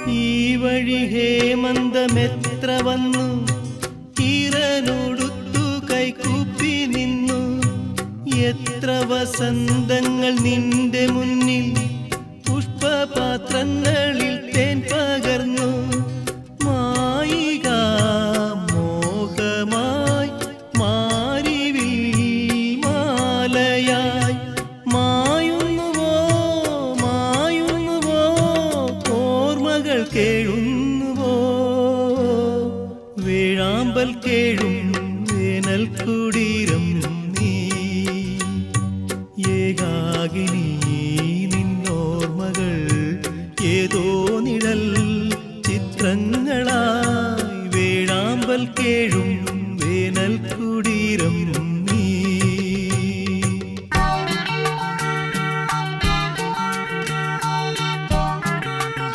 ഈ വഴി ഹേമന്തമെത്ര വന്നു, ഈറനോടുത്തു കൈകൂപ്പി നിന്നു. എത്ര വസന്തങ്ങൾ നിന്റെ മുന്നിൽ പുഷ്പപാത്രങ്ങളിൽ തേൻ പകർന്നു. മായിക മോഹമായി മാരിവിൽ മാലയായി മായുന്നുവോ മായുന്നുവോ, ഓർമ്മകൾ കേഴുന്നുവോ. വേഴാമ്പൽ കേഴും വേനൽ കുടീരം നീ, ഏകാകിനി നിന്നോർമ്മകൾ ഏതോ നിഴൽ ചിത്രങ്ങളായി വേഴാമ്പൽ കേഴും